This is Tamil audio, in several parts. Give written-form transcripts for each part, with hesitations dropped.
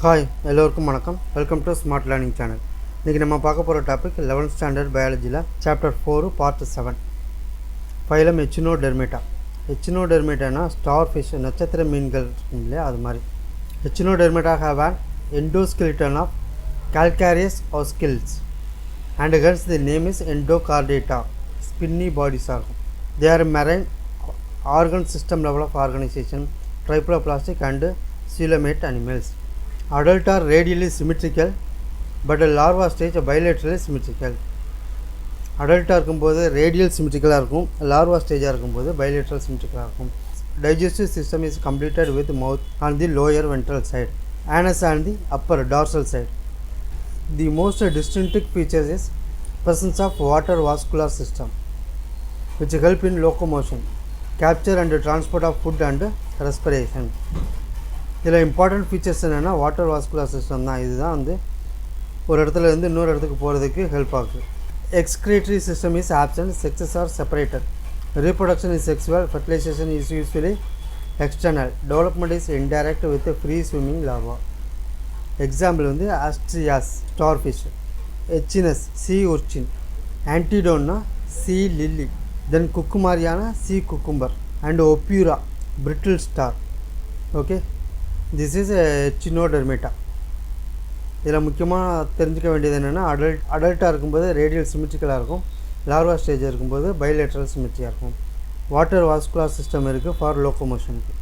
ஹாய் எல்லோருக்கும் வணக்கம். Welcome to smart learning channel. இன்றைக்கி நம்ம பார்க்க போகிற டாபிக் 11th ஸ்டாண்டர்ட் பயாலஜியில் சாப்டர் 4 part-7 ஃபைலம் எச்சினோடெர்மேட்டா. எச்சினோடெர்மேட்டானா ஸ்டார் ஃபிஷ், நட்சத்திர மீன்கள் இருக்கும் இல்லையா, அது மாதிரி. Echinodermata have an endoskeleton of calcareous oscillats and hence the name is endochordata. Spiny bodies ஆகும். They are marine organ system level of organization, triploplast and coelomate animals. Adult are radially symmetrical but larva stage bilaterally symmetrical. அடல்ட்டாக இருக்கும்போது ரேடியல் சிமெட்ரிக்கலாக இருக்கும், லார்வா ஸ்டேஜாக இருக்கும்போது பைலேட்ரல் சிமெட்ரிக்கலாக இருக்கும். Digestive system is completed with mouth on the lower ventral side, anus on the upper dorsal side. The most distinctive features is presence of water vascular system which help in locomotion, capture and transport of food and respiration. இதில் இம்பார்ட்டன்ட் ஃபீச்சர்ஸ் என்னென்னா வாட்டர் வாஸ்குலர் சிஸ்டம் தான். இதுதான் வந்து ஒரு இடத்துல இருந்து இன்னொரு இடத்துக்கு போகிறதுக்கு ஹெல்ப் ஆகுது. Excretory system is absent, sexes are separated. Reproduction is sexual, fertilization is usually external, development is indirect with free swimming larva. Example வந்து Asterias star fish, Echinus sea urchin, Antedon sea lily, then குக்குமாரியான sea cucumber and Ophiura brittle star. Okay, this is Echinodermata. இதில் முக்கியமாக தெரிஞ்சுக்க வேண்டியது என்னென்னா அடல்ட்டாக இருக்கும்போது ரேடியல் சிமெட்ரிக்கலாக இருக்கும், லார்வா ஸ்டேஜ் இருக்கும்போது பைலேட்ரல் சிமெட்ரியாக இருக்கும். வாட்டர் வாஸ்குலர் சிஸ்டம் இருக்குது ஃபார் லோக்கோமோஷனுக்கு.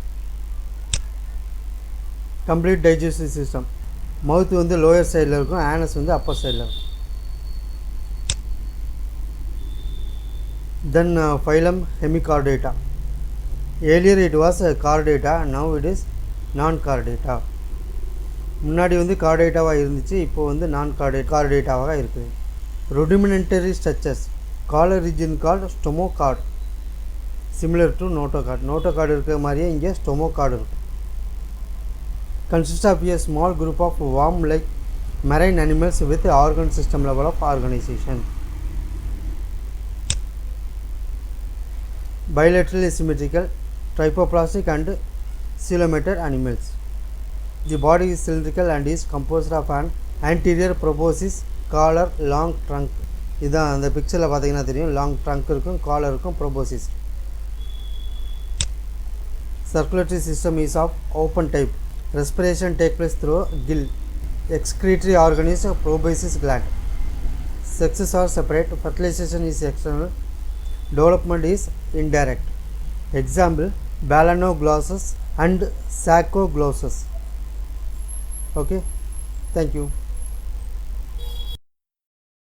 கம்ப்ளீட் டைஜஸ்டிவ் சிஸ்டம், மவுத் வந்து லோயர் சைடில் இருக்கும், ஆனஸ் வந்து அப்பர் சைடில் இருக்கும். Then phylum Hemichordata. Earlier it was Chordata, now it is non Chordata. முன்னாடி வந்து கார்டேட்டாவாக இருந்துச்சு, இப்போது வந்து நான் கார்டேட்டாவாக இருக்குது. Rudimentary structures, collar region cord stomochord, similar to notochord. Notochord இருக்கிற மாதிரியே இங்கே ஸ்டொமோகார்டு இருக்கும். Consist of a small group of worm like marine animals with organ system level of organisation. Bilaterally symmetrical, trypoplastic and coelomate animals. The body is cylindrical and is composed of an anterior proboscis, collar, long trunk. இதுதான் அந்த பிக்சரில் பார்த்தீங்கன்னா தெரியும். லாங் ட்ரங்க் இருக்கும், காலர் இருக்கும், proboscis. Circulatory system is of open type. Respiration take place through gill. Excretory organ is proboscis gland. Sexes are separate. Fertilization is external. Development is indirect. Example, balanoglossus and saccoglossus. Okay, thank you.